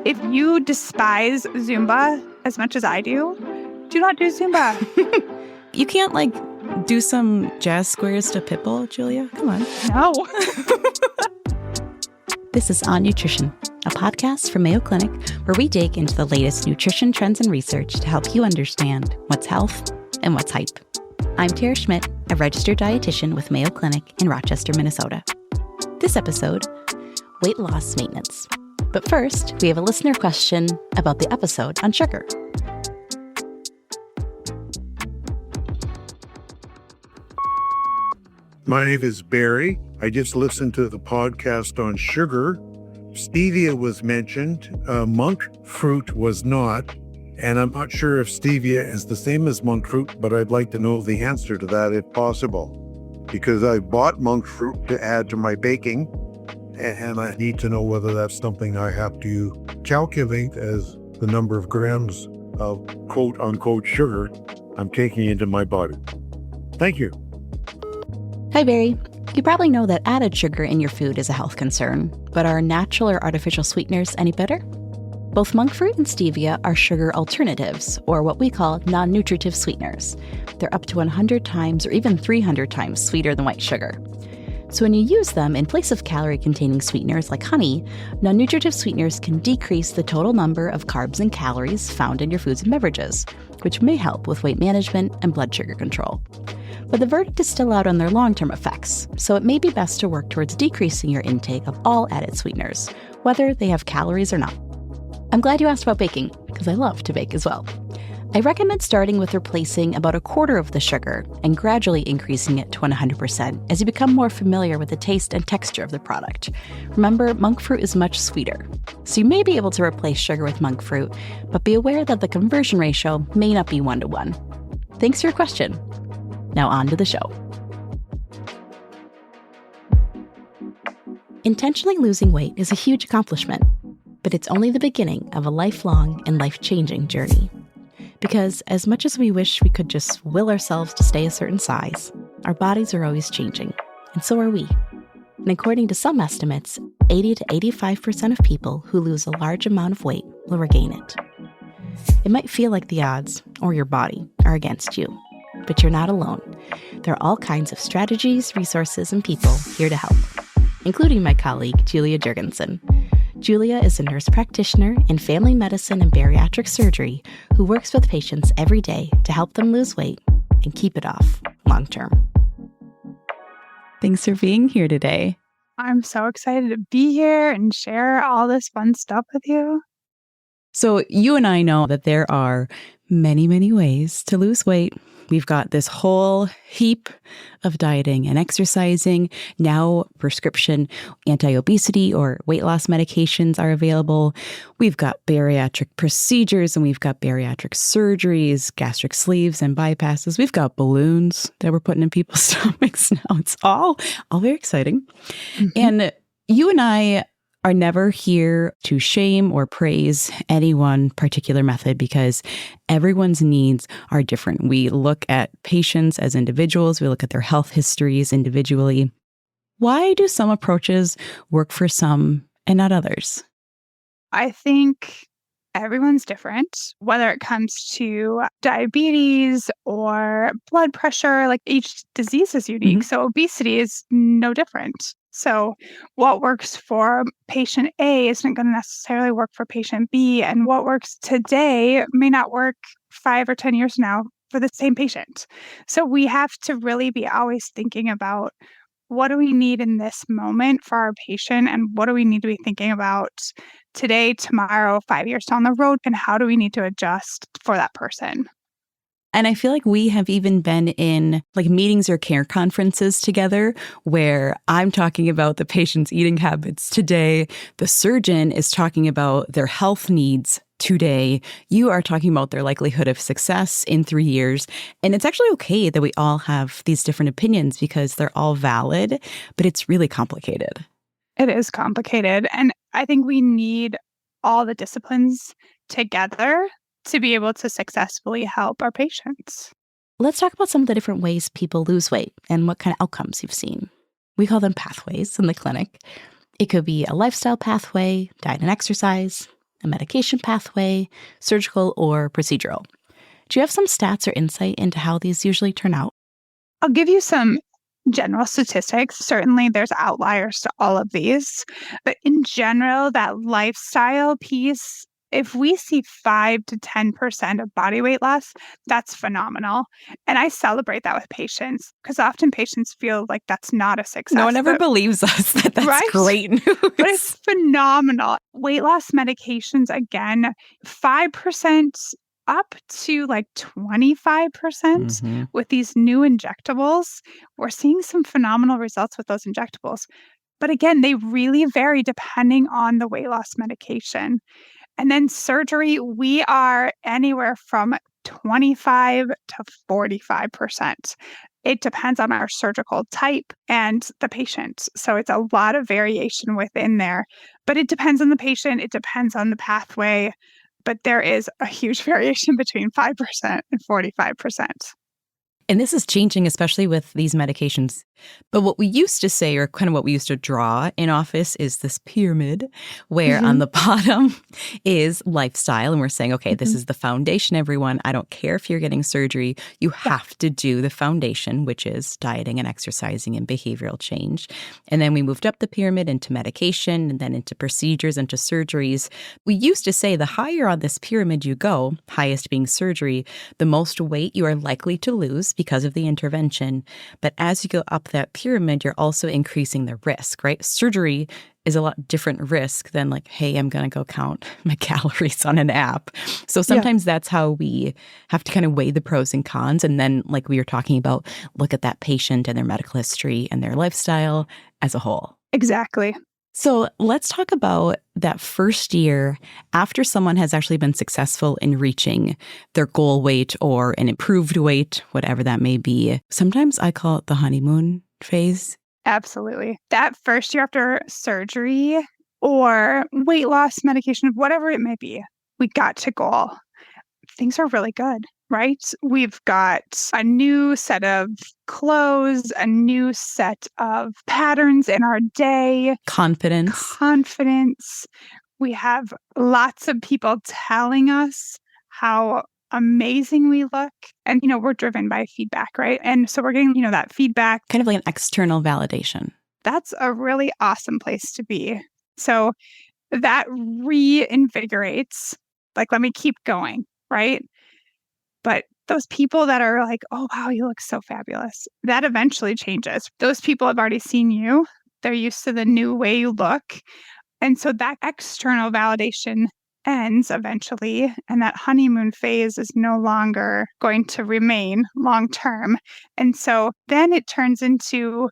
If you despise Zumba as much as I do not do Zumba. You can't, do some jazz squares to Pitbull, Julia? Come on. No. This is On Nutrition, a podcast from Mayo Clinic where we dig into the latest nutrition trends and research to help you understand what's health and what's hype. I'm Tara Schmidt, a registered dietitian with Mayo Clinic in Rochester, Minnesota. This episode, weight loss maintenance. But first, we have a listener question about the episode on sugar. My name is Barry. I just listened to the podcast on sugar. Stevia was mentioned. Monk fruit was not. And I'm not sure if stevia is the same as monk fruit, but I'd like to know the answer to that if possible. Because I bought monk fruit to add to my baking, and I need to know whether that's something I have to calculate as the number of grams of quote-unquote sugar I'm taking into my body. Thank you. Hi, Barry. You probably know that added sugar in your food is a health concern, but are natural or artificial sweeteners any better? Both monk fruit and stevia are sugar alternatives, or what we call non-nutritive sweeteners. They're up to 100 times or even 300 times sweeter than white sugar. So when you use them in place of calorie-containing sweeteners like honey, non-nutritive sweeteners can decrease the total number of carbs and calories found in your foods and beverages, which may help with weight management and blood sugar control. But the verdict is still out on their long-term effects, so it may be best to work towards decreasing your intake of all added sweeteners, whether they have calories or not. I'm glad you asked about baking, because I love to bake as well. I recommend starting with replacing about a quarter of the sugar and gradually increasing it to 100% as you become more familiar with the taste and texture of the product. Remember, monk fruit is much sweeter, so you may be able to replace sugar with monk fruit, but be aware that the conversion ratio may not be 1-to-1. Thanks for your question. Now on to the show. Intentionally losing weight is a huge accomplishment, but it's only the beginning of a lifelong and life-changing journey. Because as much as we wish we could just will ourselves to stay a certain size, our bodies are always changing, and so are we. And according to some estimates, 80 to 85% of people who lose a large amount of weight will regain it. It might feel like the odds, or your body, are against you, but you're not alone. There are all kinds of strategies, resources, and people here to help, including my colleague, Julia Jurgensen. Julia is a nurse practitioner in family medicine and bariatric surgery who works with patients every day to help them lose weight and keep it off long term. Thanks for being here today. I'm so excited to be here and share all this fun stuff with you. So you and I know that there are many, many ways to lose weight. We've got this whole heap of dieting and exercising. Now prescription anti-obesity or weight loss medications are available. We've got bariatric procedures and we've got bariatric surgeries, gastric sleeves and bypasses. We've got balloons that we're putting in people's stomachs now. It's all very exciting. Mm-hmm. And you and I are never here to shame or praise any one particular method because everyone's needs are different. We look at patients as individuals. We look at their health histories individually. Why do some approaches work for some and not others? I think everyone's different, whether it comes to diabetes or blood pressure. Like each disease is unique. Mm-hmm. So obesity is no different. So what works for patient A isn't going to necessarily work for patient B. And what works today may not work 5 or 10 years from now for the same patient. So we have to really be always thinking about what do we need in this moment for our patient and what do we need to be thinking about today, tomorrow, 5 years down the road, and how do we need to adjust for that person. And I feel like we have even been in meetings or care conferences together where I'm talking about the patient's eating habits today. The surgeon is talking about their health needs today. You are talking about their likelihood of success in 3 years. And it's actually okay that we all have these different opinions because they're all valid, but it's really complicated. It is complicated. And I think we need all the disciplines together to be able to successfully help our patients. Let's talk about some of the different ways people lose weight and what kind of outcomes you've seen. We call them pathways in the clinic. It could be a lifestyle pathway, diet and exercise, a medication pathway, surgical, or procedural. Do you have some stats or insight into how these usually turn out? I'll give you some general statistics. Certainly, there's outliers to all of these. But in general, that lifestyle piece, if we see 5 to 10% of body weight loss, that's phenomenal. And I celebrate that with patients because often patients feel like that's not a No one success. ever believes us that that's Right? great news. But it's phenomenal. Weight loss medications, again, 5% up to like 25% Mhm. with these new injectables. We're seeing some phenomenal results with those injectables. But again, they really vary depending on the weight loss medication. And then surgery, we are anywhere from 25 to 45%. It depends on our surgical type and the patient. So it's a lot of variation within there, but it depends on the patient. It depends on the pathway, but there is a huge variation between 5% and 45%. And this is changing, especially with these medications. But what we used to say, or kind of what we used to draw in office, is this pyramid where on the bottom is lifestyle. And we're saying, okay, this is the foundation, everyone. I don't care if you're getting surgery. You have to do the foundation, which is dieting and exercising and behavioral change. And then we moved up the pyramid into medication and then into procedures, into surgeries. We used to say the higher on this pyramid you go, highest being surgery, the most weight you are likely to lose because of the intervention. But as you go up that pyramid, you're also increasing the risk, right? Surgery is a lot different risk than like, hey, I'm going to go count my calories on an app. So sometimes that's how we have to kind of weigh the pros and cons. And then, like we were talking about, look at that patient and their medical history and their lifestyle as a whole. Exactly. So let's talk about that first year after someone has actually been successful in reaching their goal weight or an improved weight, whatever that may be. Sometimes I call it the honeymoon phase. Absolutely. That first year after surgery or weight loss medication, whatever it may be, we got to goal. Things are really good, right? We've got a new set of clothes, a new set of patterns in our day, confidence. We have lots of people telling us how amazing we look. And, we're driven by feedback, right? And so we're getting, that feedback. Kind of like an external validation. That's a really awesome place to be. So that reinvigorates, like, let me keep going, right? But those people that are like, oh, wow, you look so fabulous, that eventually changes. Those people have already seen you. They're used to the new way you look. And so that external validation ends eventually, and that honeymoon phase is no longer going to remain long term. And so then it turns into,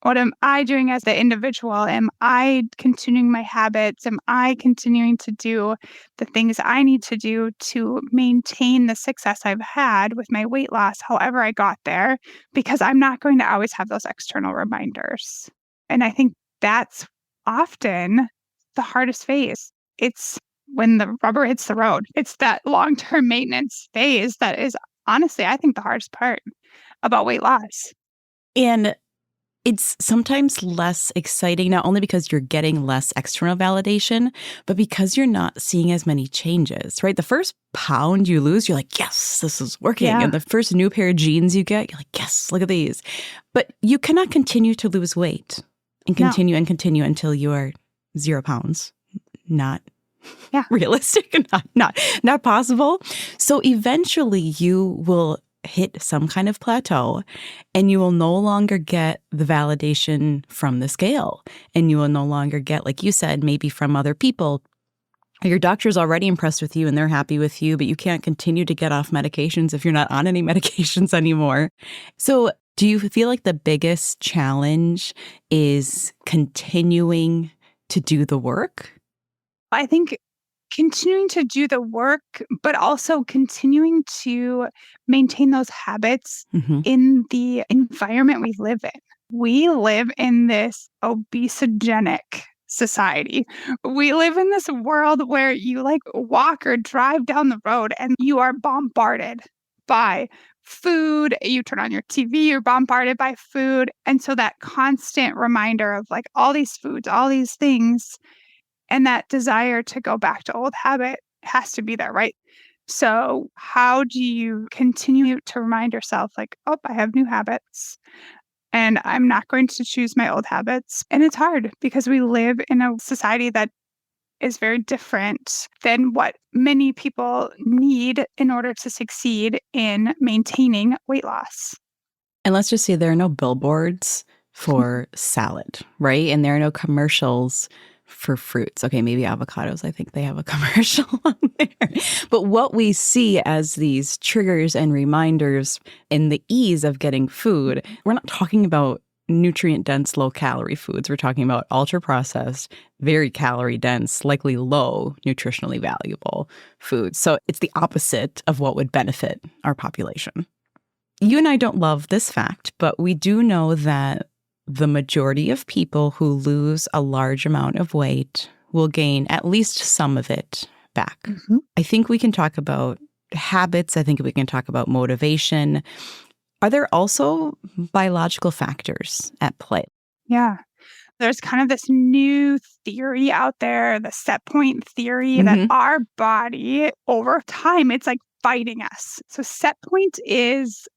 what am I doing as the individual? Am I continuing my habits? Am I continuing to do the things I need to do to maintain the success I've had with my weight loss, however I got there? Because I'm not going to always have those external reminders. And I think that's often the hardest phase. It's when the rubber hits the road. It's that long-term maintenance phase that is honestly, I think, the hardest part about weight loss. And it's sometimes less exciting, not only because you're getting less external validation, but because you're not seeing as many changes, right? The first pound you lose, you're like, yes, this is working. Yeah. And the first new pair of jeans you get, you're like, yes, look at these. But you cannot continue to lose weight and continue and continue until you are 0 pounds. Not realistic and not possible. So eventually you will hit some kind of plateau and you will no longer get the validation from the scale. And you will no longer get, like you said, maybe from other people. Your doctor's already impressed with you and they're happy with you, but you can't continue to get off medications if you're not on any medications anymore. So do you feel like the biggest challenge is continuing to do the work? I think continuing to do the work, but also continuing to maintain those habits in the environment we live in. We live in this obesogenic society. We live in this world where you walk or drive down the road and you are bombarded by food. You turn on your TV, you're bombarded by food. And so that constant reminder of all these foods, all these things. And that desire to go back to old habit has to be there, right? So how do you continue to remind yourself like, oh, I have new habits and I'm not going to choose my old habits? And it's hard because we live in a society that is very different than what many people need in order to succeed in maintaining weight loss. And let's just say there are no billboards for salad, right? And there are no commercials for fruits. Okay, maybe avocados. I think they have a commercial on there. But what we see as these triggers and reminders in the ease of getting food, we're not talking about nutrient-dense, low-calorie foods. We're talking about ultra-processed, very calorie-dense, likely low nutritionally valuable foods. So it's the opposite of what would benefit our population. You and I don't love this fact, but we do know that the majority of people who lose a large amount of weight will gain at least some of it back. Mm-hmm. I think we can talk about habits. I think we can talk about motivation. Are there also biological factors at play? Yeah. There's kind of this new theory out there, the set point theory, that our body over time, it's like fighting us. So set point is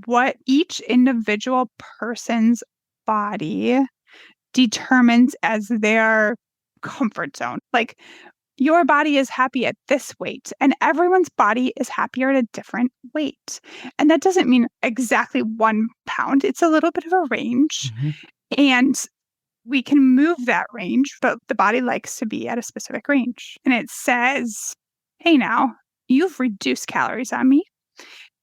what each individual person's body determines as their comfort zone. Like your body is happy at this weight, and everyone's body is happier at a different weight. And that doesn't mean exactly 1 pound. It's a little bit of a range. And we can move that range, but the body likes to be at a specific range. And it says, hey, now you've reduced calories on me.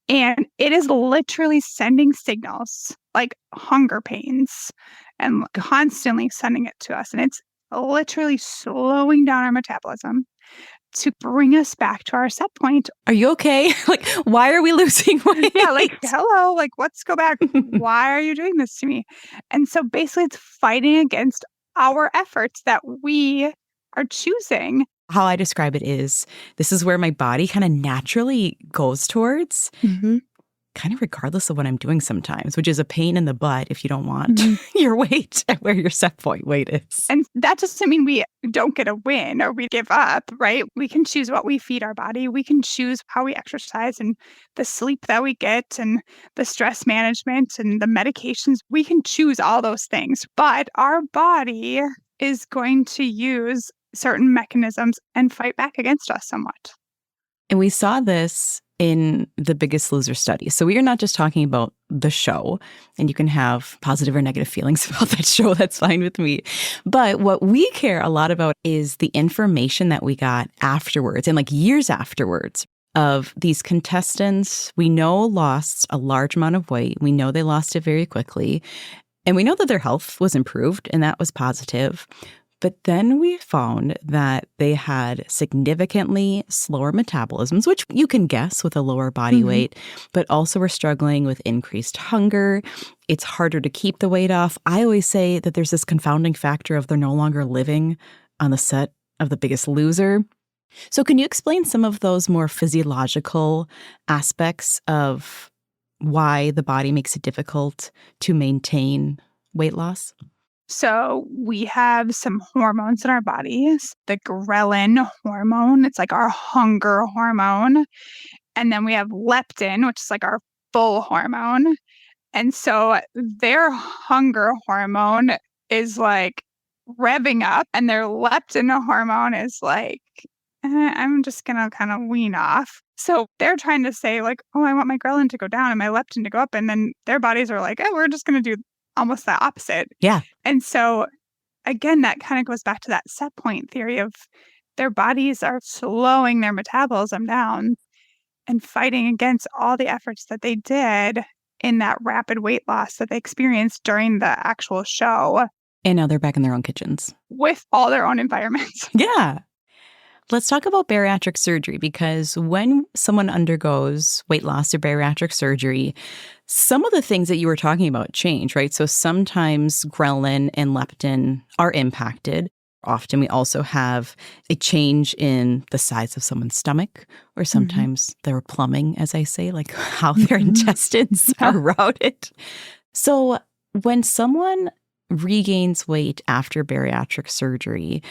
And it is literally sending signals like hunger pains and constantly sending it to us. And it's literally slowing down our metabolism to bring us back to our set point. Are you okay? Like, why are we losing weight? Yeah, like, hello, like, let's go back. Why are you doing this to me? And so basically it's fighting against our efforts that we are choosing. How I describe it is, this is where my body kind of naturally goes towards, kind of regardless of what I'm doing sometimes, which is a pain in the butt if you don't want your weight at where your set point weight is. And that doesn't mean we don't get a win or we give up, right? We can choose what we feed our body. We can choose how we exercise and the sleep that we get and the stress management and the medications. We can choose all those things, but our body is going to use certain mechanisms and fight back against us somewhat. And we saw this in the Biggest Loser study. So we are not just talking about the show, and you can have positive or negative feelings about that show. That's fine with me. But what we care a lot about is the information that we got afterwards and like years afterwards of these contestants. We know lost a large amount of weight. We know they lost it very quickly. And we know that their health was improved, and that was positive. But then we found that they had significantly slower metabolisms, which you can guess with a lower body weight, but also were struggling with increased hunger. It's harder to keep the weight off. I always say that there's this confounding factor of they're no longer living on the set of The Biggest Loser. So can you explain some of those more physiological aspects of why the body makes it difficult to maintain weight loss? So we have some hormones in our bodies, the ghrelin hormone. It's like our hunger hormone. And then we have leptin, which is like our full hormone. And so their hunger hormone is like revving up, and their leptin hormone is like, I'm just going to kind of wean off. So they're trying to say like, oh, I want my ghrelin to go down and my leptin to go up. And then their bodies are like, oh, we're just going to do almost the opposite. Yeah. And so again, that kind of goes back to that set point theory of their bodies are slowing their metabolism down and fighting against all the efforts that they did in that rapid weight loss that they experienced during the actual show. And now they're back in their own kitchens. With all their own environments. Yeah. Let's talk about bariatric surgery, because when someone undergoes weight loss or bariatric surgery, some of the things that you were talking about change, right? So sometimes ghrelin and leptin are impacted. Often we also have a change in the size of someone's stomach, or sometimes they're plumbing, as I say, like how their intestines are routed. So when someone regains weight after bariatric surgery,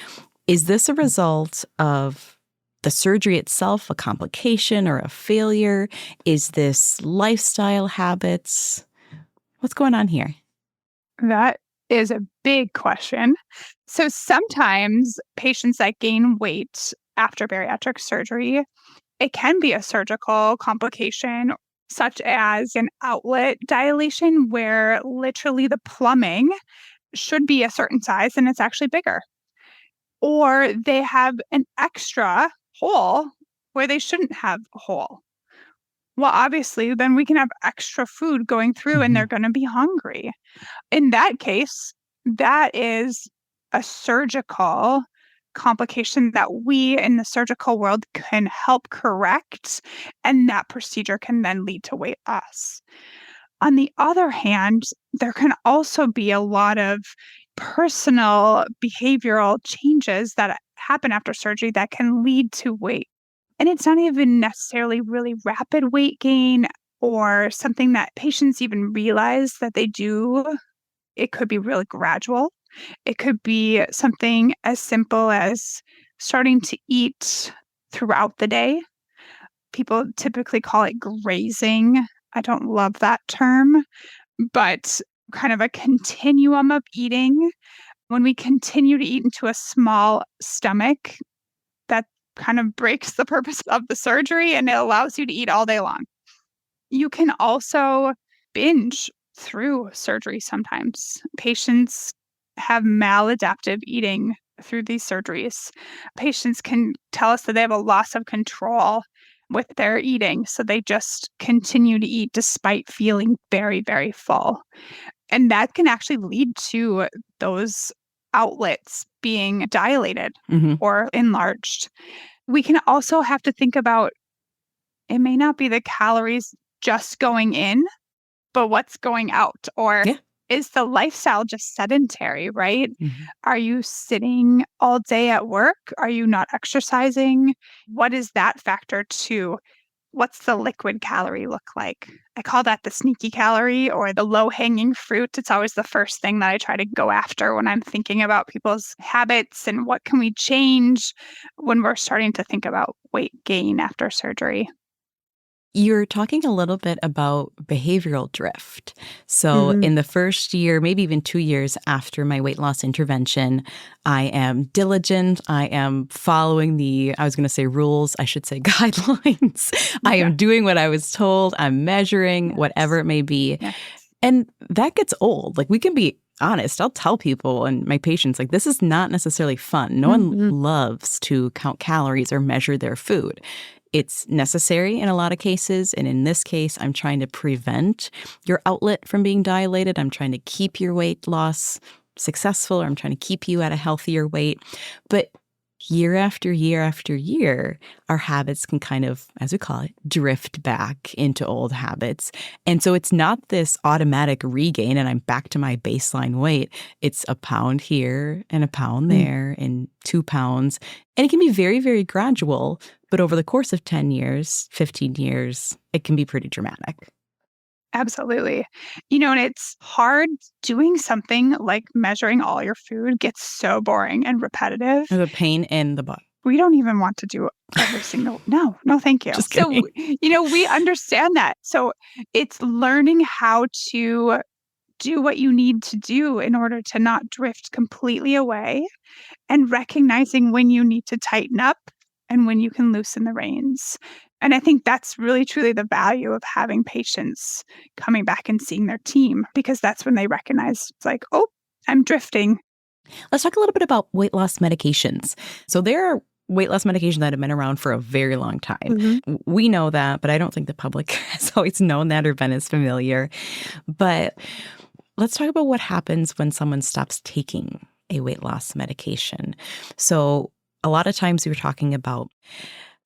Is this a result of the surgery itself, a complication or a failure? Is this lifestyle habits? What's going on here? That is a big question. So sometimes patients that gain weight after bariatric surgery, it can be a surgical complication, such as an outlet dilation, where literally the plumbing should be a certain size and it's actually bigger. Or they have an extra hole where they shouldn't have a hole. Well, obviously, then we can have extra food going through and they're Mhm. going to be hungry. In that case, that is a surgical complication that we in the surgical world can help correct, and that procedure can then lead to weight loss. On the other hand, there can also be a lot of personal behavioral changes that happen after surgery that can lead to weight. And it's not even necessarily really rapid weight gain or something that patients even realize that they do. It could be really gradual. It could be something as simple as starting to eat throughout the day. People typically call it grazing. I don't love that term, but kind of a continuum of eating. When we continue to eat into a small stomach, that kind of breaks the purpose of the surgery and it allows you to eat all day long. You can also binge through surgery sometimes. Patients have maladaptive eating through these surgeries. Patients can tell us that they have a loss of control with their eating, so they just continue to eat despite feeling very, very full. And that can actually lead to those outlets being dilated Mhm. or enlarged. We can also have to think about it may not be the calories just going in, but what's going out? Or Yeah. is the lifestyle just sedentary, right? Mhm. Are you sitting all day at work? Are you not exercising? What is that factor too? What's the liquid calorie look like? I call that the sneaky calorie or the low hanging fruit. It's always the first thing that I try to go after when I'm thinking about people's habits and what can we change when we're starting to think about weight gain after surgery. You're talking a little bit about behavioral drift. So, Mhm. in the first year, maybe even 2 years after my weight loss intervention, I am diligent. I am following I was going to say rules, I should say guidelines. I Yeah. am doing what I was told. I'm measuring, Yes. whatever it may be. Yes. And that gets old. Like, we can be honest. I'll tell people and my patients, like, this is not necessarily fun. No one Mhm. loves to count calories or measure their food. It's necessary in a lot of cases. And in this case, I'm trying to prevent your outlet from being dilated. I'm trying to keep your weight loss successful, or I'm trying to keep you at a healthier weight. But year after year after year, our habits can kind of, as we call it, drift back into old habits. And so it's not this automatic regain and I'm back to my baseline weight. It's a pound here and a pound Mm. there and 2 pounds. And it can be very, very gradual. But over the course of 10 years, 15 years, it can be pretty dramatic. Absolutely. And it's hard doing something like measuring all your food gets so boring and repetitive. The pain in the butt. We don't even want to do every single no, no, thank you. Just So, kidding. we understand that. So it's learning how to do what you need to do in order to not drift completely away and recognizing when you need to tighten up and when you can loosen the reins. And I think that's really truly the value of having patients coming back and seeing their team because that's when they recognize it's like, oh, I'm drifting. Let's talk a little bit about weight loss medications. So there are weight loss medications that have been around for a very long time. Mhm. We know that, but I don't think the public has always known that or been as familiar. But let's talk about what happens when someone stops taking a weight loss medication. So a lot of times we were talking about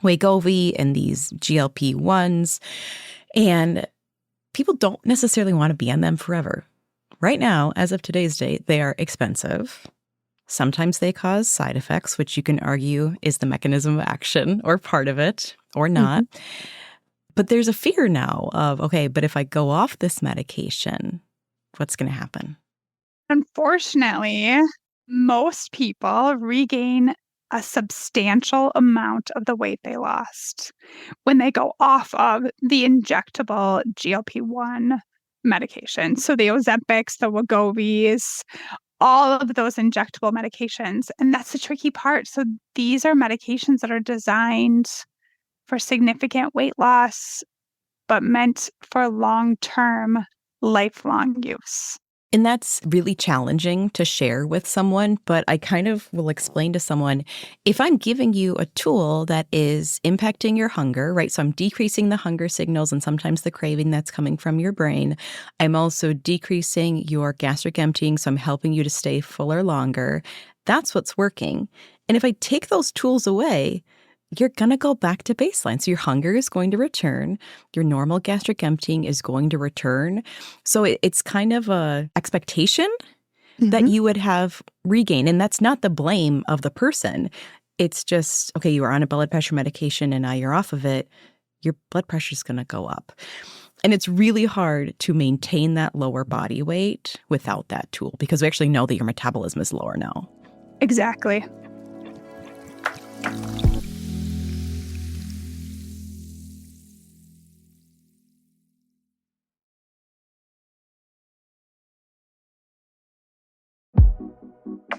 Wegovy and these GLP-1s, and people don't necessarily want to be on them forever. Right now, as of today's date, they are expensive. Sometimes they cause side effects, which you can argue is the mechanism of action or part of it or not. But there's a fear now of, okay, but if I go off this medication, what's going to happen? Unfortunately, most people regain a substantial amount of the weight they lost when they go off of the injectable GLP-1 medication. So the Ozempics, the Wegovys, all of those injectable medications. And that's the tricky part. So these are medications that are designed for significant weight loss, but meant for long-term, lifelong use. And that's really challenging to share with someone, but I kind of will explain to someone, if I'm giving you a tool that is impacting your hunger, right? So I'm decreasing the hunger signals and sometimes the craving that's coming from your brain. I'm also decreasing your gastric emptying, so I'm helping you to stay fuller longer. That's what's working. And if I take those tools away, you're going to go back to baseline. So your hunger is going to return. Your normal gastric emptying is going to return. So it's kind of a expectation that you would have regained. And that's not the blame of the person. It's just, okay, you were on a blood pressure medication and now you're off of it. Your blood pressure is going to go up. And it's really hard to maintain that lower body weight without that tool because we actually know that your metabolism is lower now. Exactly.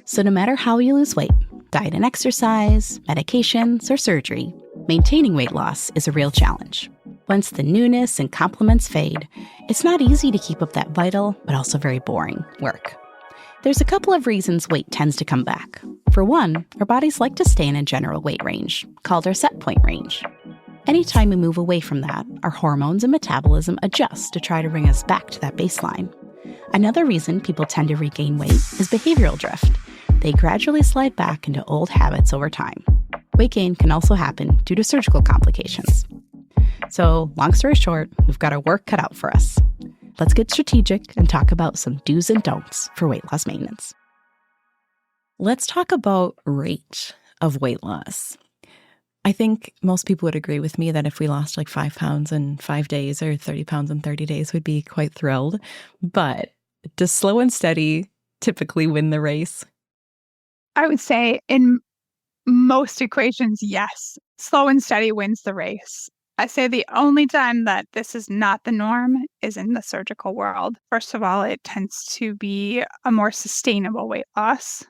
So no matter how you lose weight, diet and exercise, medications, or surgery, maintaining weight loss is a real challenge. Once the newness and compliments fade, it's not easy to keep up that vital, but also very boring work. There's a couple of reasons weight tends to come back. For one, our bodies like to stay in a general weight range, called our set point range. Anytime we move away from that, our hormones and metabolism adjust to try to bring us back to that baseline. Another reason people tend to regain weight is behavioral drift. They gradually slide back into old habits over time. Weight gain can also happen due to surgical complications. So, long story short, we've got our work cut out for us. Let's get strategic and talk about some do's and don'ts for weight loss maintenance. Let's talk about rate of weight loss. I think most people would agree with me that if we lost like 5 pounds in 5 days or 30 pounds in 30 days, we'd be quite thrilled. But does slow and steady typically win the race? I would say in most equations, yes. Slow and steady wins the race. I say the only time that this is not the norm is in the surgical world. First of all, it tends to be a more sustainable weight loss.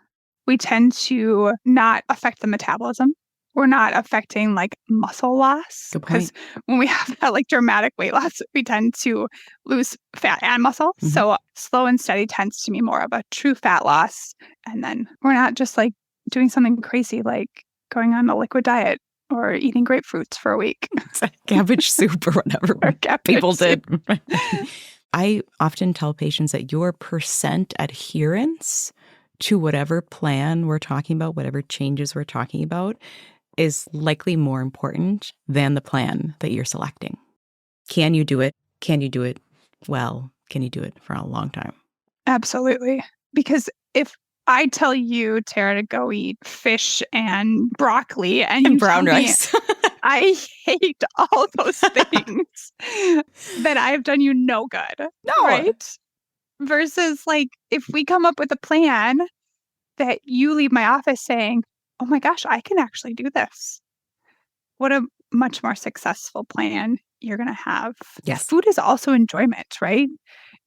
We tend to not affect the metabolism. We're not affecting like muscle loss because when we have that like dramatic weight loss, we tend to lose fat and muscle. So slow and steady tends to be more of a true fat loss. And then we're not just like doing something crazy like going on a liquid diet or eating grapefruits for a week. Cabbage soup or whatever people did. I often tell patients that your percent adherence to whatever plan we're talking about, whatever changes we're talking about, is likely more important than the plan that you're selecting. Can you do it? Can you do it well? Can you do it for a long time? Absolutely. Because if I tell you, Tara, to go eat fish and broccoli and brown rice, I hate all those things, then I've done you no good. No. Right? Versus like if we come up with a plan that you leave my office saying, oh my gosh, I can actually do this. What a much more successful plan you're going to have. Yes. Food is also enjoyment, right?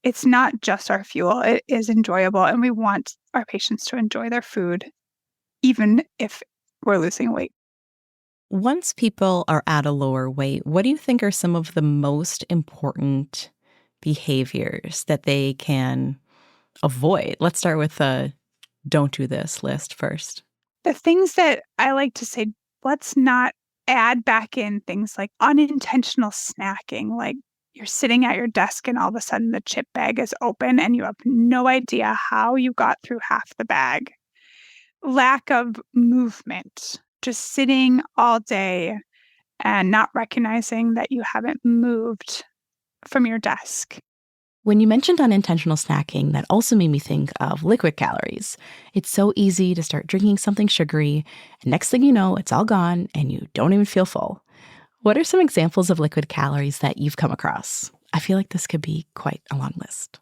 It's not just our fuel. It is enjoyable. And we want our patients to enjoy their food, even if we're losing weight. Once people are at a lower weight, what do you think are some of the most important behaviors that they can avoid? Let's start with the don't do this list first. The things that I like to say, let's not add back in things like unintentional snacking, like you're sitting at your desk and all of a sudden the chip bag is open and you have no idea how you got through half the bag. Lack of movement, just sitting all day and not recognizing that you haven't moved from your desk. When you mentioned unintentional snacking, that also made me think of liquid calories. It's so easy to start drinking something sugary, and next thing you know, it's all gone and you don't even feel full. What are some examples of liquid calories that you've come across? I feel like this could be quite a long list.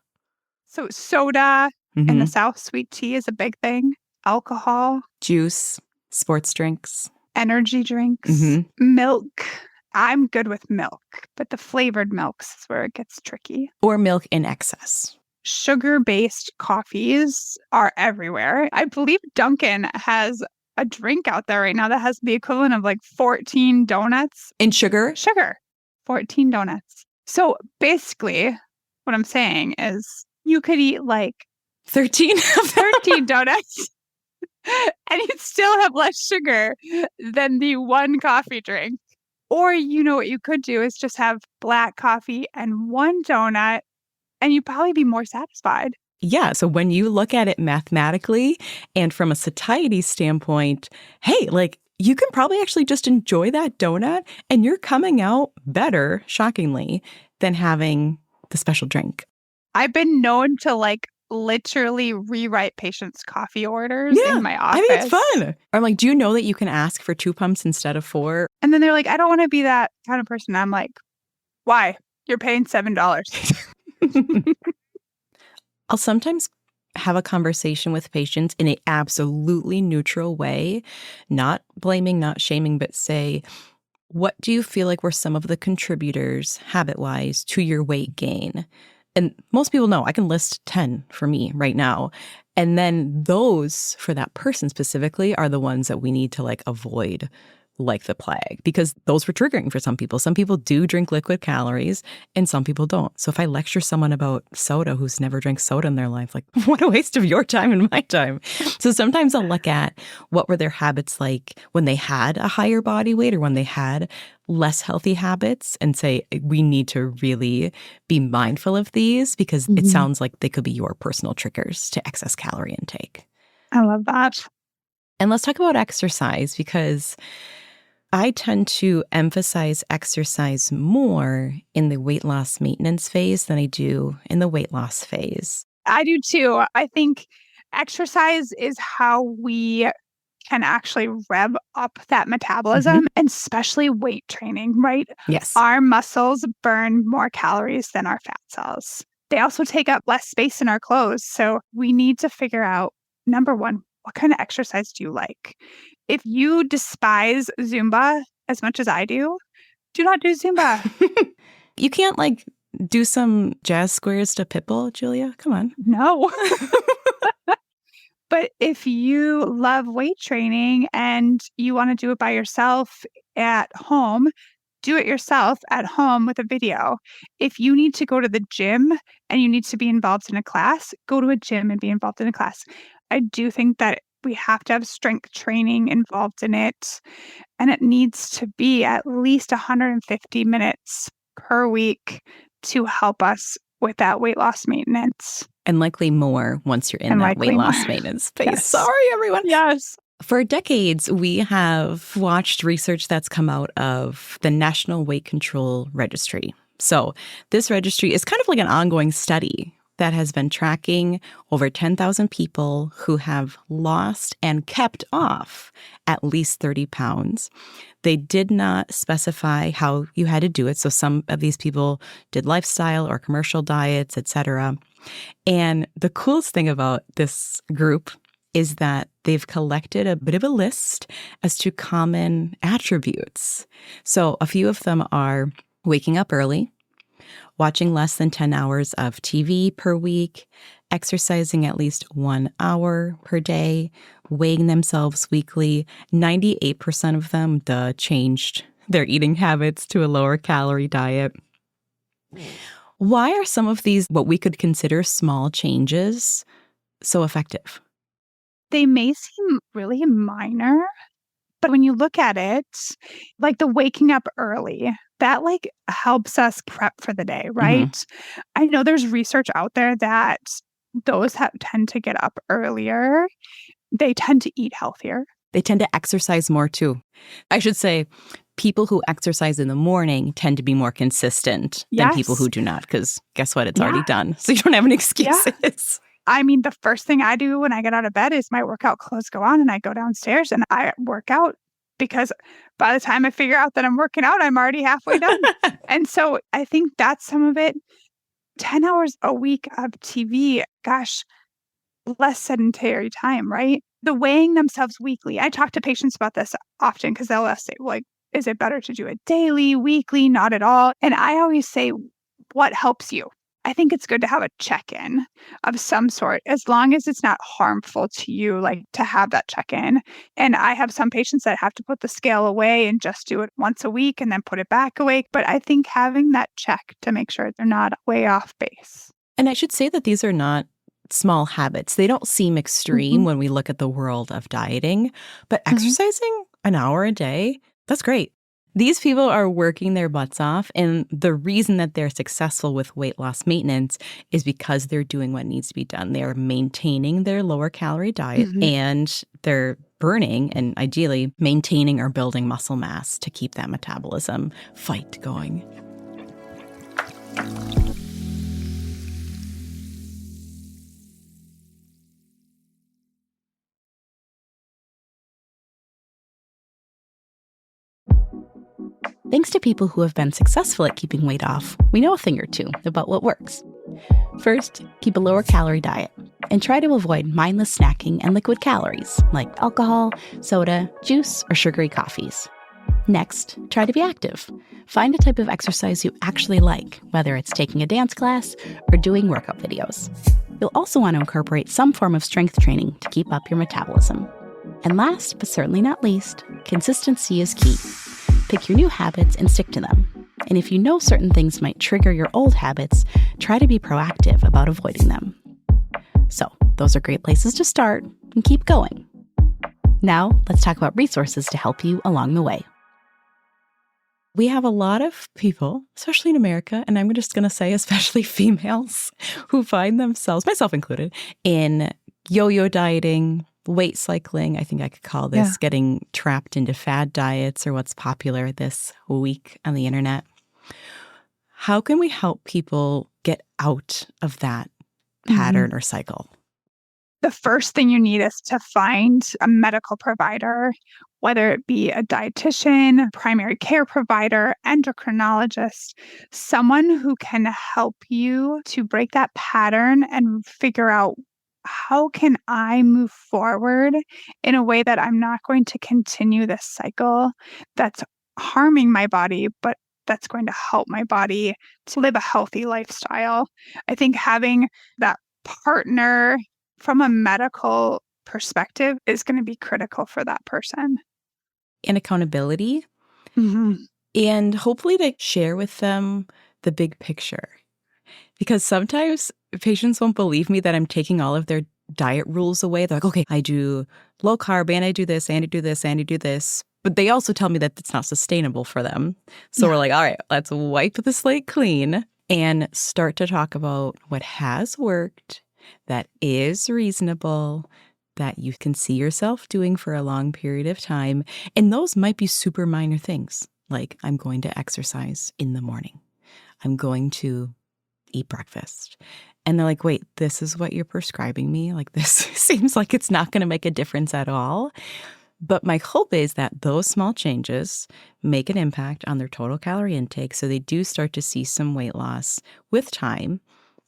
So soda in the South, sweet tea is a big thing. Alcohol. Juice. Sports drinks. Energy drinks, Mhm. milk. I'm good with milk, but the flavored milks is where it gets tricky. Or milk in excess. Sugar-based coffees are everywhere. I believe Dunkin' has a drink out there right now that has the equivalent of like 14 donuts. In sugar? Sugar. 14 donuts. So basically, what I'm saying is you could eat like 13 of them. 13 donuts and you'd still have less sugar than the one coffee drink. Or you know what you could do is just have black coffee and one donut and you'd probably be more satisfied. Yeah. So when you look at it mathematically and from a satiety standpoint, hey, like you can probably actually just enjoy that donut and you're coming out better, shockingly, than having the special drink. I've been known to like literally rewrite patients' coffee orders in my office. I think it's fun. I'm like, do you know that you can ask for 2 pumps instead of 4? And then they're like, I don't want to be that kind of person. I'm like, why? You're paying $7. I'll sometimes have a conversation with patients in an absolutely neutral way, not blaming, not shaming, but say, what do you feel like were some of the contributors, habit-wise, to your weight gain? And most people know I can list 10 for me right now. And then those, for that person specifically, are the ones that we need to like avoid like the plague, because those were triggering for some people. Some people do drink liquid calories and some people don't. So if I lecture someone about soda who's never drank soda in their life, like what a waste of your time and my time. So sometimes I'll look at what were their habits like when they had a higher body weight or when they had less healthy habits and say, we need to really be mindful of these because it sounds like they could be your personal triggers to excess calorie intake. I love that. And let's talk about exercise because I tend to emphasize exercise more in the weight loss maintenance phase than I do in the weight loss phase. I do too. I think exercise is how we can actually rev up that metabolism, and especially weight training, right? Yes. Our muscles burn more calories than our fat cells. They also take up less space in our clothes. So we need to figure out, number one, what kind of exercise do you like? If you despise Zumba as much as I do not do Zumba. You can't like do some jazz squares to Pitbull, Julia? Come on. No. But if you love weight training and you want to do it by yourself at home, do it yourself at home with a video. If you need to go to the gym and you need to be involved in a class, go to a gym and be involved in a class. I do think that we have to have strength training involved in it, and it needs to be at least 150 minutes per week to help us with that weight loss maintenance. And likely more once you're in that weight loss maintenance phase. Yes. Sorry, everyone. Yes. For decades, we have watched research that's come out of the National Weight Control Registry. So this registry is kind of like an ongoing study that has been tracking over 10,000 people who have lost and kept off at least 30 pounds. They did not specify how you had to do it. So some of these people did lifestyle or commercial diets, etc. And the coolest thing about this group is that they've collected a bit of a list as to common attributes. So a few of them are waking up early, watching less than 10 hours of TV per week, exercising at least 1 hour per day, weighing themselves weekly. 98% of them changed their eating habits to a lower calorie diet. Why are some of these what we could consider small changes so effective? They may seem really minor, but when you look at it, like the waking up early, that like helps us prep for the day, right? I know there's research out there that those that tend to get up earlier, they tend to eat healthier. They tend to exercise more too. I should say people who exercise in the morning tend to be more consistent than people who do not, because guess what? It's already done. So you don't have any excuses. Yeah. I mean, the first thing I do when I get out of bed is my workout clothes go on and I go downstairs and I work out, because by the time I figure out that I'm working out, I'm already halfway done. And so I think that's some of it. 10 hours a week of TV, gosh, less sedentary time, right? The weighing themselves weekly. I talk to patients about this often because they'll say, like, is it better to do it daily, weekly, not at all? And I always say, what helps you? I think it's good to have a check-in of some sort, as long as it's not harmful to you, like to have that check-in. And I have some patients that have to put the scale away and just do it once a week and then put it back away. But I think having that check to make sure they're not way off base. And I should say that these are not small habits. They don't seem extreme when we look at the world of dieting, but exercising an hour a day, that's great. These people are working their butts off, and the reason that they're successful with weight loss maintenance is because they're doing what needs to be done. They're maintaining their lower calorie diet and they're burning and ideally maintaining or building muscle mass to keep that metabolism fight going. Thanks to people who have been successful at keeping weight off, we know a thing or two about what works. First, keep a lower calorie diet and try to avoid mindless snacking and liquid calories like alcohol, soda, juice, or sugary coffees. Next, try to be active. Find a type of exercise you actually like, whether it's taking a dance class or doing workout videos. You'll also want to incorporate some form of strength training to keep up your metabolism. And last, but certainly not least, consistency is key. Pick your new habits and stick to them. And if you know certain things might trigger your old habits, try to be proactive about avoiding them. So, those are great places to start and keep going. Now, let's talk about resources to help you along the way. We have a lot of people, especially in America, and I'm just going to say especially females, who find themselves, myself included, in yo-yo dieting, weight cycling. I think I could call this getting trapped into fad diets or what's popular this week on the internet. How can we help people get out of that pattern or cycle? The first thing you need is to find a medical provider, whether it be a dietitian, primary care provider, endocrinologist, someone who can help you to break that pattern and figure out, how can I move forward in a way that I'm not going to continue this cycle that's harming my body, but that's going to help my body to live a healthy lifestyle? I think having that partner from a medical perspective is going to be critical for that person. And accountability, and hopefully to share with them the big picture. Because sometimes patients won't believe me that I'm taking all of their diet rules away. They're like, okay, I do low carb and I do this and I do this and I do this. But they also tell me that it's not sustainable for them. So we're like, all right, let's wipe the slate clean and start to talk about what has worked, that is reasonable, that you can see yourself doing for a long period of time. And those might be super minor things, like I'm going to exercise in the morning. I'm going to eat breakfast. And they're like, wait, this is what you're prescribing me? Like, this seems like it's not going to make a difference at all. But my hope is that those small changes make an impact on their total calorie intake, so they do start to see some weight loss with time,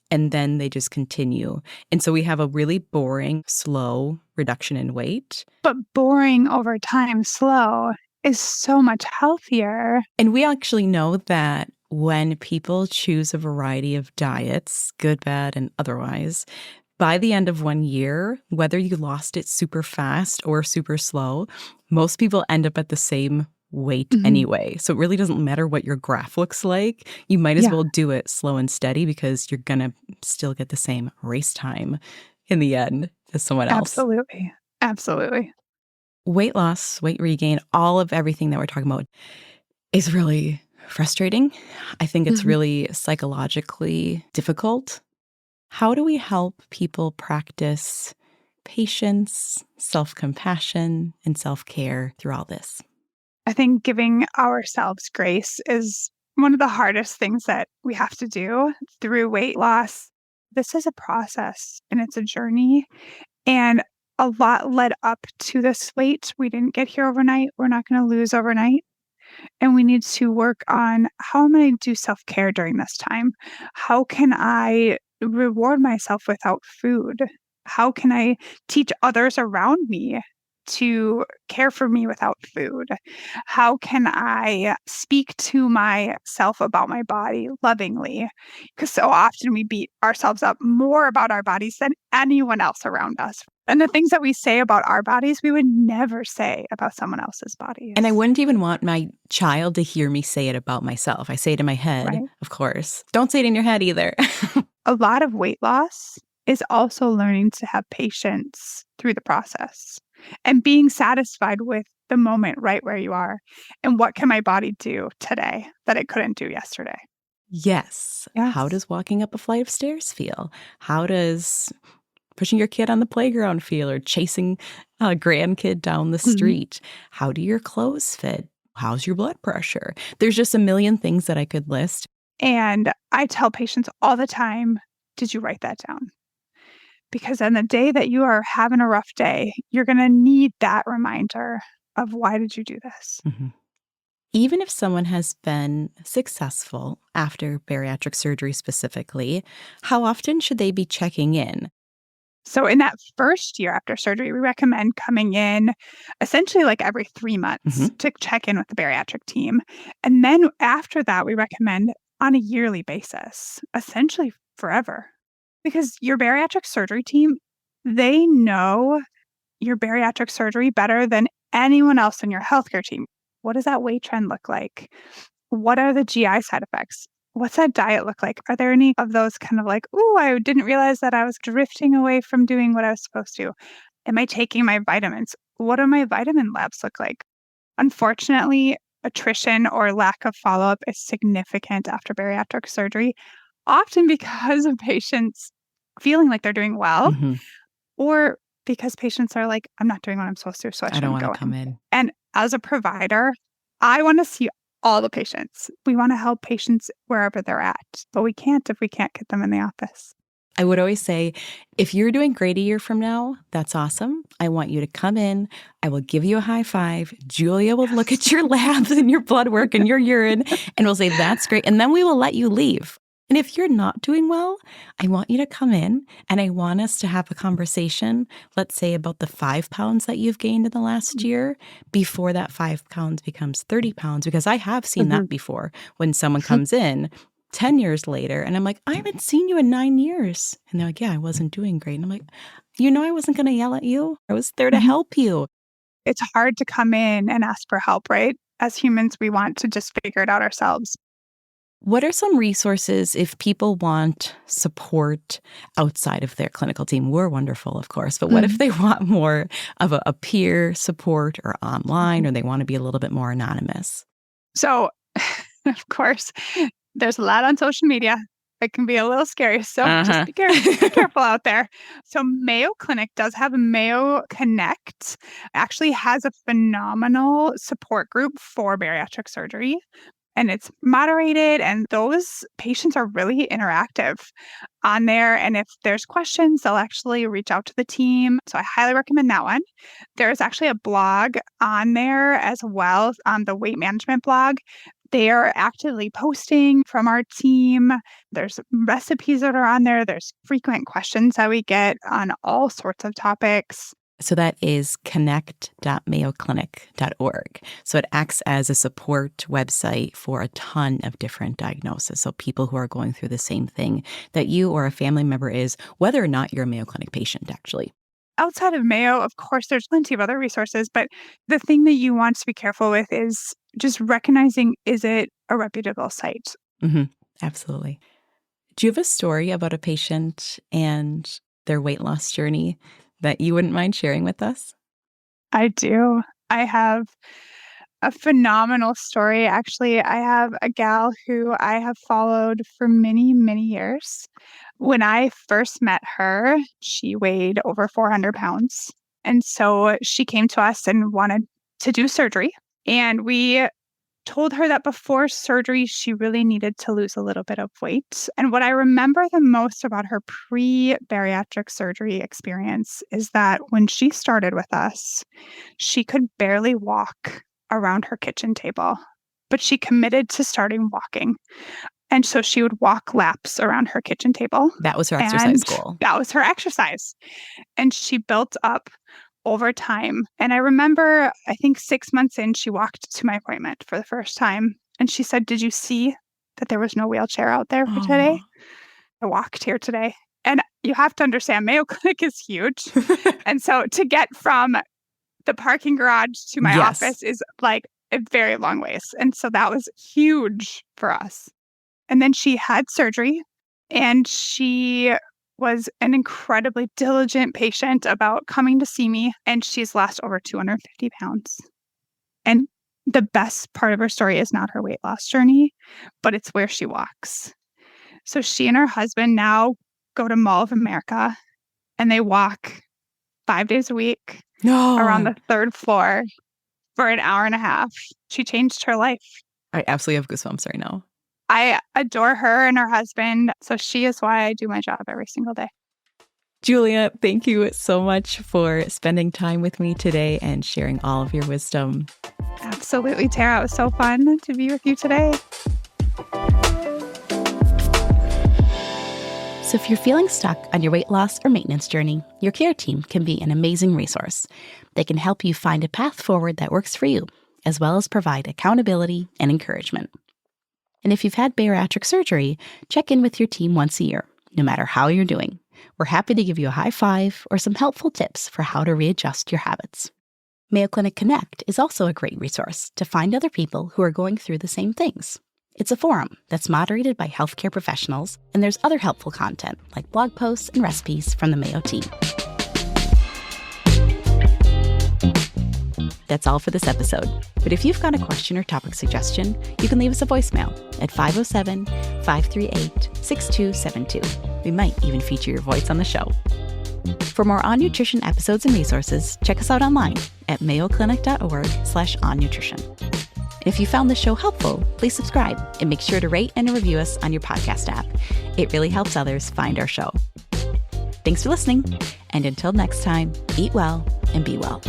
and then they just continue. And so we have a really boring, slow reduction in weight. But boring over time, slow, is so much healthier. And we actually know that when people choose a variety of diets, good, bad, and otherwise, by the end of 1 year, whether you lost it super fast or super slow, most people end up at the same weight anyway. So it really doesn't matter what your graph looks like. You might as well do it slow and steady, because you're going to still get the same race time in the end as someone else. Absolutely. Absolutely. Weight loss, weight regain, all of everything that we're talking about is really frustrating. I think it's really psychologically difficult. How do we help people practice patience, self-compassion, and self-care through all this? I think giving ourselves grace is one of the hardest things that we have to do through weight loss. This is a process and it's a journey, and a lot led up to this weight. We didn't get here overnight. We're not going to lose overnight. And we need to work on, how am I going to do self-care during this time? How can I reward myself without food? How can I teach others around me to care for me without food? How can I speak to myself about my body lovingly? Because so often we beat ourselves up more about our bodies than anyone else around us. And the things that we say about our bodies, we would never say about someone else's bodies. And I wouldn't even want my child to hear me say it about myself. I say it in my head, Right. of course. Don't say it in your head either. A lot of weight loss is also learning to have patience through the process and being satisfied with the moment right where you are. And what can my body do today that it couldn't do yesterday? Yes. Yes. How does walking up a flight of stairs feel? How does pushing your kid on the playground feel, or chasing a grandkid down the street? How do your clothes fit? How's your blood pressure? There's just a million things that I could list. And I tell patients all the time, did you write that down? Because on the day that you are having a rough day, you're going to need that reminder of why did you do this? Mhm. Even if someone has been successful after bariatric surgery specifically, how often should they be checking in? So in that first year after surgery, we recommend coming in essentially like every 3 months Mhm. to check in with the bariatric team. And then after that, we recommend on a yearly basis, essentially forever. Because your bariatric surgery team, they know your bariatric surgery better than anyone else in your healthcare team. What does that weight trend look like? What are the GI side effects? What's that diet look like? Are there any of those kind of like, "Ooh, I didn't realize that I was drifting away from doing what I was supposed to. Am I taking my vitamins? What do my vitamin labs look like?" Unfortunately, attrition or lack of follow-up is significant after bariatric surgery, often because of patients feeling like they're doing well, Mhm. or because patients are like, "I'm not doing what I'm supposed to, so I I don't shouldn't want go to come in." in. And as a provider, I wanna see all the patients. We wanna help patients wherever they're at, but we can't if we can't get them in the office. I would always say, if you're doing great a year from now, that's awesome. I want you to come in. I will give you a high five. Julia will look at your labs and your blood work and your urine, and we'll say, that's great. And then we will let you leave. And if you're not doing well, I want you to come in and I want us to have a conversation, let's say about the 5 pounds that you've gained in the last year before that 5 pounds becomes 30 pounds, because I have seen Mhm. that before when someone comes in 10 years later and I'm like, I haven't seen you in 9 years. And they're like, yeah, I wasn't doing great. And I'm like, I wasn't going to yell at you. I was there to Mhm. help you. It's hard to come in and ask for help, right? As humans, we want to just figure it out ourselves. What are some resources if people want support outside of their clinical team? We're wonderful, of course, but what if Mhm. they want more of a peer support or online, Mhm. or they want to be a little bit more anonymous? So, of course, there's a lot on social media. It can be a little scary, so just Uh-huh. be careful out there. So Mayo Clinic does have a Mayo Connect, actually has a phenomenal support group for bariatric surgery, and it's moderated, and those patients are really interactive on there, and if there's questions, they'll actually reach out to the team, so I highly recommend that one. There's actually a blog on there as well, on the weight management blog. They are actively posting from our team. There's recipes that are on there. There's frequent questions that we get on all sorts of topics. So that is connect.mayoclinic.org. So it acts as a support website for a ton of different diagnoses. So people who are going through the same thing that you or a family member is, whether or not you're a Mayo Clinic patient, actually. Outside of Mayo, of course, there's plenty of other resources, but the thing that you want to be careful with is just recognizing, is it a reputable site? Hmm. Absolutely. Do you have a story about a patient and their weight loss journey that you wouldn't mind sharing with us? I do. I have a phenomenal story. Actually, I have a gal who I have followed for many, many years. When I first met her, she weighed over 400 pounds. And so she came to us and wanted to do surgery. And we told her that before surgery, she really needed to lose a little bit of weight. And what I remember the most about her pre bariatric surgery experience is that when she started with us, she could barely walk around her kitchen table, but she committed to starting walking. And so she would walk laps around her kitchen table. That was her exercise goal. That was her exercise. And she built up over time. And I remember, I think 6 months in, she walked to my appointment for the first time. And she said, "Did you see that there was no wheelchair out there for today? I walked here today." And you have to understand, Mayo Clinic is huge. And so to get from the parking garage to my office is like a very long ways. And so that was huge for us. And then she had surgery, and she was an incredibly diligent patient about coming to see me. And she's lost over 250 pounds. And the best part of her story is not her weight loss journey, but it's where she walks. So she and her husband now go to Mall of America, and they walk 5 days a week around the 3rd floor for an hour and a half. She changed her life. I absolutely have goosebumps right now. I adore her and her husband. So she is why I do my job every single day. Julia, thank you so much for spending time with me today and sharing all of your wisdom. Absolutely, Tara. It was so fun to be with you today. So if you're feeling stuck on your weight loss or maintenance journey, your care team can be an amazing resource. They can help you find a path forward that works for you, as well as provide accountability and encouragement. And if you've had bariatric surgery, check in with your team once a year, no matter how you're doing. We're happy to give you a high five or some helpful tips for how to readjust your habits. Mayo Clinic Connect is also a great resource to find other people who are going through the same things. It's a forum that's moderated by healthcare professionals, and there's other helpful content like blog posts and recipes from the Mayo team. That's all for this episode. But if you've got a question or topic suggestion, you can leave us a voicemail at 507-538-6272. We might even feature your voice on the show. For more On Nutrition episodes and resources, check us out online at mayoclinic.org/onnutrition. If you found the show helpful, please subscribe and make sure to rate and review us on your podcast app. It really helps others find our show. Thanks for listening, and until next time, eat well and be well.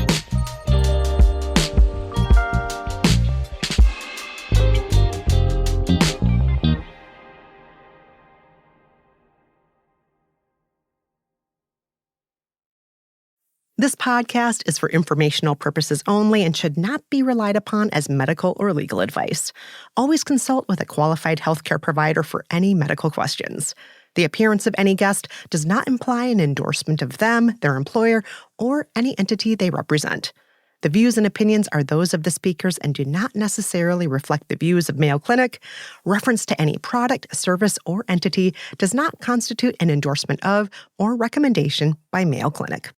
This podcast is for informational purposes only and should not be relied upon as medical or legal advice. Always consult with a qualified healthcare provider for any medical questions. The appearance of any guest does not imply an endorsement of them, their employer, or any entity they represent. The views and opinions are those of the speakers and do not necessarily reflect the views of Mayo Clinic. Reference to any product, service, or entity does not constitute an endorsement of or recommendation by Mayo Clinic.